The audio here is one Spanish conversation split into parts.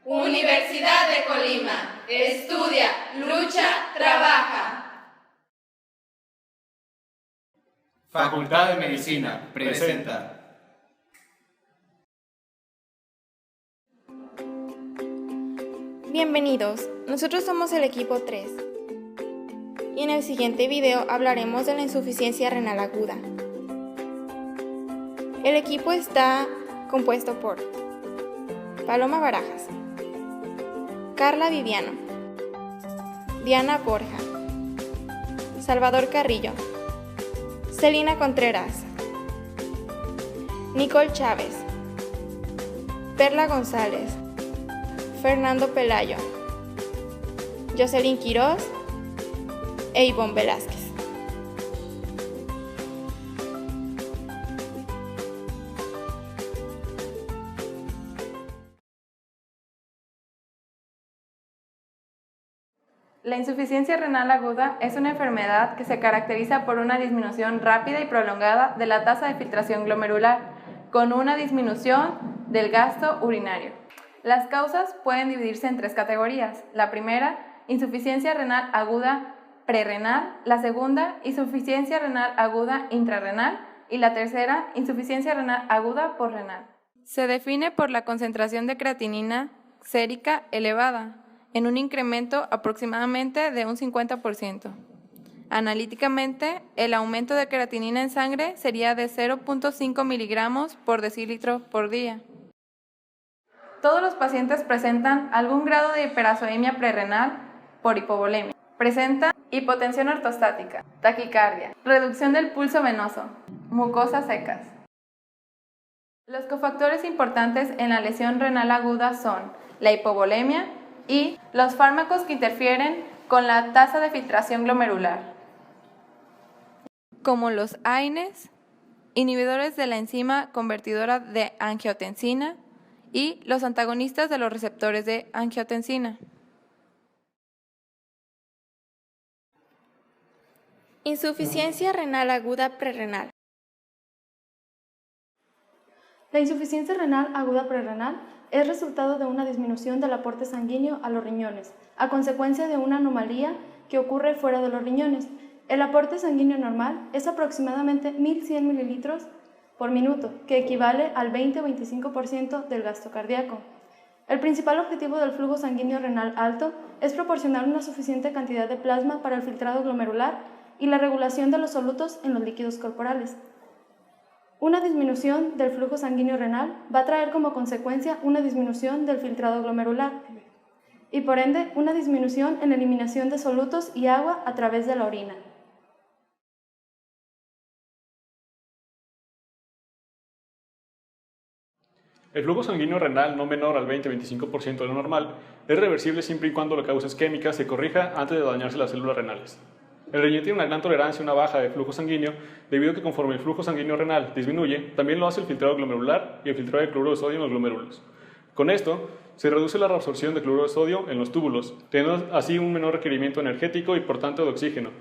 Universidad de Colima. Estudia, lucha, trabaja. Facultad de Medicina presenta. Bienvenidos, nosotros somos el equipo 3 y en el siguiente video hablaremos de la insuficiencia renal aguda. El equipo está compuesto por Paloma Barajas, Carla Viviano, Diana Borja, Salvador Carrillo, Celina Contreras, Nicole Chávez, Perla González, Fernando Pelayo, Jocelyn Quiroz e Ivonne Velázquez. La insuficiencia renal aguda es una enfermedad que se caracteriza por una disminución rápida y prolongada de la tasa de filtración glomerular, con una disminución del gasto urinario. Las causas pueden dividirse en tres categorías. La primera, insuficiencia renal aguda prerrenal. La segunda, insuficiencia renal aguda intrarrenal. Y la tercera, insuficiencia renal aguda posrenal. Se define por la concentración de creatinina sérica elevada, en un incremento aproximadamente de un 50%. Analíticamente, el aumento de creatinina en sangre sería de 0.5 miligramos por decilitro por día. Todos los pacientes presentan algún grado de hiperazoemia prerrenal por hipovolemia. Presentan hipotensión ortostática, taquicardia, reducción del pulso venoso, mucosas secas. Los cofactores importantes en la lesión renal aguda son la hipovolemia y los fármacos que interfieren con la tasa de filtración glomerular, como los AINES, inhibidores de la enzima convertidora de angiotensina, y los antagonistas de los receptores de angiotensina. Insuficiencia renal aguda prerrenal. La insuficiencia renal aguda prerrenal es resultado de una disminución del aporte sanguíneo a los riñones, a consecuencia de una anomalía que ocurre fuera de los riñones. El aporte sanguíneo normal es aproximadamente 1.100 mililitros por minuto, que equivale al 20 o 25% del gasto cardíaco. El principal objetivo del flujo sanguíneo renal alto es proporcionar una suficiente cantidad de plasma para el filtrado glomerular y la regulación de los solutos en los líquidos corporales. Una disminución del flujo sanguíneo renal va a traer como consecuencia una disminución del filtrado glomerular y por ende una disminución en la eliminación de solutos y agua a través de la orina. El flujo sanguíneo renal no menor al 20-25% de lo normal es reversible siempre y cuando la causa isquémica se corrija antes de dañarse las células renales. El riñón tiene una gran tolerancia a una baja de flujo sanguíneo debido a que conforme el flujo sanguíneo renal disminuye, también lo hace el filtrado glomerular y el filtrado de cloruro de sodio en los glomérulos. Con esto, se reduce la reabsorción de cloruro de sodio en los túbulos, teniendo así un menor requerimiento energético y por tanto de oxígeno,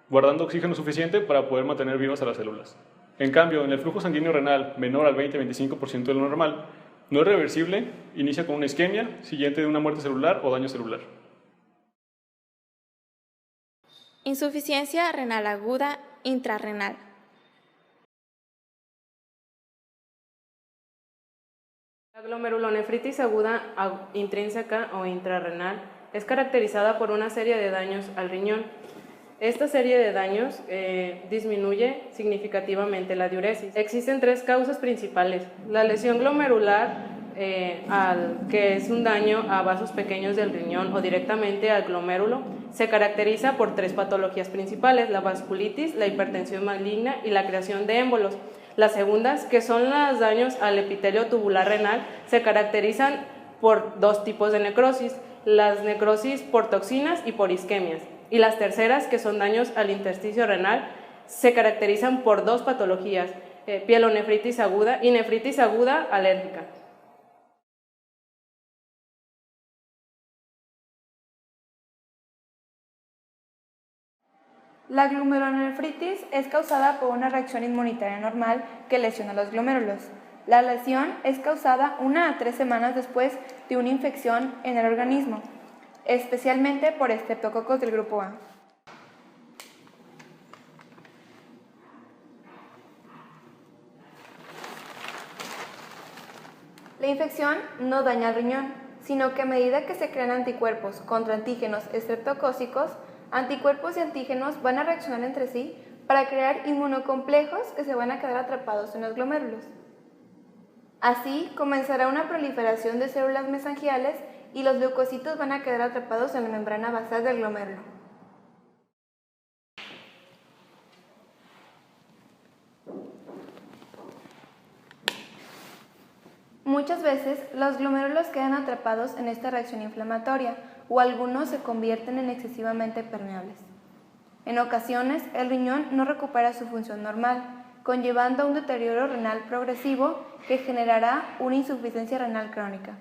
guardando oxígeno suficiente para poder mantener vivas a las células. En cambio, en el flujo sanguíneo renal menor al 20-25% de lo normal, no es reversible, inicia con una isquemia, siguiente de una muerte celular o daño celular. Insuficiencia renal aguda intrarrenal. La glomerulonefritis aguda intrínseca o intrarrenal es caracterizada por una serie de daños al riñón. Esta serie de daños disminuye significativamente la diuresis. Existen tres causas principales. La lesión glomerular, que es un daño a vasos pequeños del riñón o directamente al glomérulo, se caracteriza por tres patologías principales: la vasculitis, la hipertensión maligna y la creación de émbolos. Las segundas, que son los daños al epitelio tubular renal, se caracterizan por dos tipos de necrosis: las necrosis por toxinas y por isquemias. Y las terceras, que son daños al intersticio renal, se caracterizan por dos patologías: pielonefritis aguda y nefritis aguda alérgica. La glomerulonefritis es causada por una reacción inmunitaria normal que lesiona los glomérulos. La lesión es causada 1 a 3 semanas después de una infección en el organismo, especialmente por estreptococos del grupo A. La infección no daña al riñón, sino que a medida que se crean anticuerpos contra antígenos estreptocócicos, anticuerpos y antígenos van a reaccionar entre sí para crear inmunocomplejos que se van a quedar atrapados en los glomérulos. Así comenzará una proliferación de células mesangiales y los leucocitos van a quedar atrapados en la membrana basal del glomérulo. Muchas veces los glomérulos quedan atrapados en esta reacción inflamatoria o algunos se convierten en excesivamente permeables. En ocasiones, el riñón no recupera su función normal, conllevando a un deterioro renal progresivo que generará una insuficiencia renal crónica.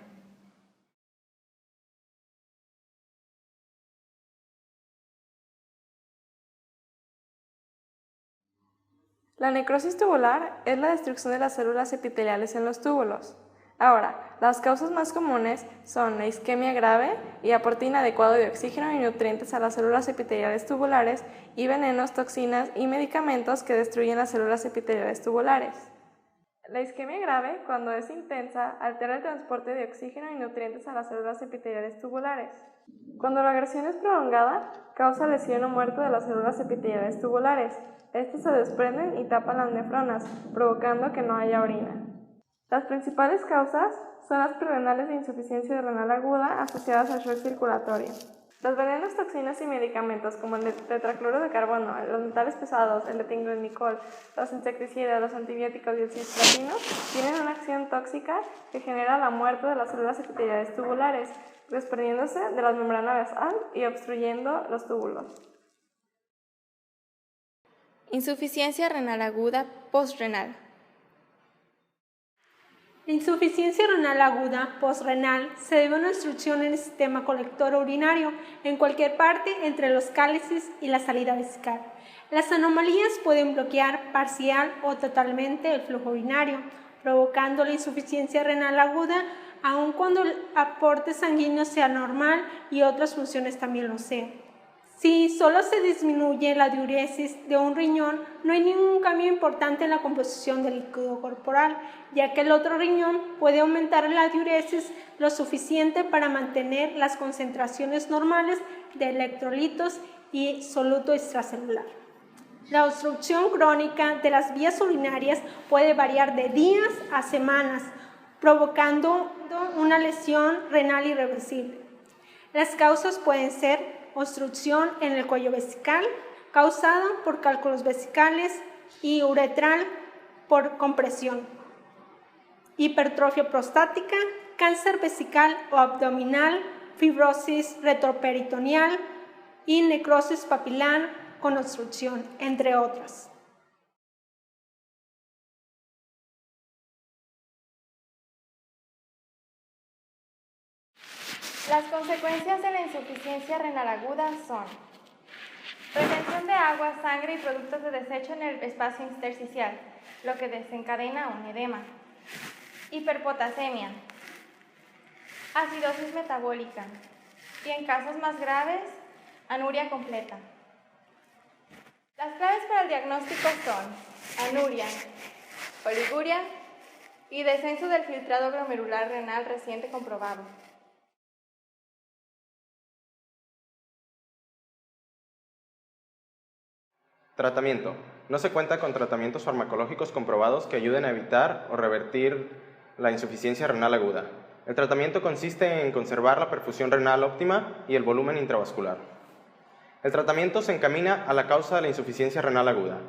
La necrosis tubular es la destrucción de las células epiteliales en los túbulos. Ahora, las causas más comunes son la isquemia grave y aporte inadecuado de oxígeno y nutrientes a las células epiteliales tubulares y venenos, toxinas y medicamentos que destruyen las células epiteliales tubulares. La isquemia grave, cuando es intensa, altera el transporte de oxígeno y nutrientes a las células epiteliales tubulares. Cuando la agresión es prolongada, causa lesión o muerte de las células epiteliales tubulares. Estas se desprenden y tapan las nefronas, provocando que no haya orina. Las principales causas son las prerenales de insuficiencia renal aguda asociadas al shock circulatorio. Los venenos, toxinas y medicamentos como el tetracloro de carbono, los metales pesados, el etilenglicol, los insecticidas, los antibióticos y el cisplatina tienen una acción tóxica que genera la muerte de las células epiteliales tubulares, desprendiéndose de la membrana basal y obstruyendo los túbulos. Insuficiencia renal aguda postrenal. La insuficiencia renal aguda postrenal se debe a una obstrucción en el sistema colector urinario en cualquier parte entre los cálices y la salida vesical. Las anomalías pueden bloquear parcial o totalmente el flujo urinario, provocando la insuficiencia renal aguda aun cuando el aporte sanguíneo sea normal y otras funciones también lo sean. Si solo se disminuye la diuresis de un riñón, no hay ningún cambio importante en la composición del líquido corporal, ya que el otro riñón puede aumentar la diuresis lo suficiente para mantener las concentraciones normales de electrolitos y soluto extracelular. La obstrucción crónica de las vías urinarias puede variar de días a semanas, provocando una lesión renal irreversible. Las causas pueden ser obstrucción en el cuello vesical, causada por cálculos vesicales, y uretral por compresión, hipertrofia prostática, cáncer vesical o abdominal, fibrosis retroperitoneal y necrosis papilar con obstrucción, entre otras. Las consecuencias de la insuficiencia renal aguda son retención de agua, sangre y productos de desecho en el espacio intersticial, lo que desencadena un edema, hiperpotasemia, acidosis metabólica y, en casos más graves, anuria completa. Las claves para el diagnóstico son anuria, oliguria y descenso del filtrado glomerular renal reciente comprobado. Tratamiento. No se cuenta con tratamientos farmacológicos comprobados que ayuden a evitar o revertir la insuficiencia renal aguda. El tratamiento consiste en conservar la perfusión renal óptima y el volumen intravascular. El tratamiento se encamina a la causa de la insuficiencia renal aguda.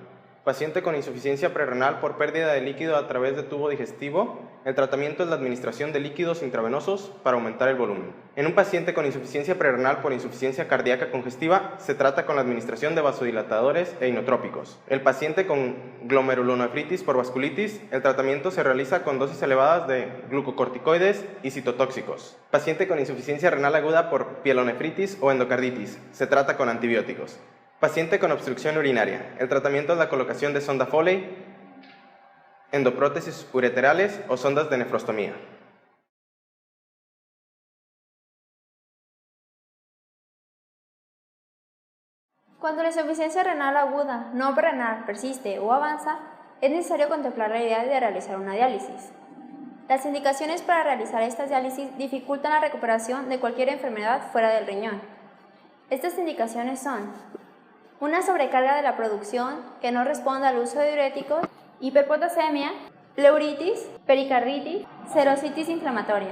Paciente con insuficiencia prerrenal por pérdida de líquido a través de tubo digestivo, el tratamiento es la administración de líquidos intravenosos para aumentar el volumen. En un paciente con insuficiencia prerrenal por insuficiencia cardíaca congestiva, se trata con la administración de vasodilatadores e inotrópicos. El paciente con glomerulonefritis por vasculitis, el tratamiento se realiza con dosis elevadas de glucocorticoides y citotóxicos. Paciente con insuficiencia renal aguda por pielonefritis o endocarditis, se trata con antibióticos. Paciente con obstrucción urinaria. El tratamiento es la colocación de sonda Foley endoprótesis ureterales o sondas de nefrostomía. Cuando la insuficiencia renal aguda, no renal, persiste o avanza, es necesario contemplar la idea de realizar una diálisis. Las indicaciones para realizar esta diálisis dificultan la recuperación de cualquier enfermedad fuera del riñón. Estas indicaciones son una sobrecarga de la producción que no responda al uso de diuréticos, hiperpotasemia, pleuritis, pericarditis, serositis inflamatoria.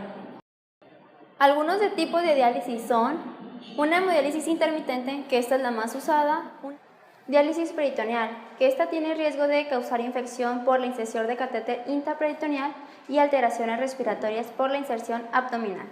Algunos de tipos de diálisis son una hemodiálisis intermitente, que esta es la más usada, diálisis peritoneal, que esta tiene riesgo de causar infección por la inserción de catéter intraperitoneal y alteraciones respiratorias por la inserción abdominal.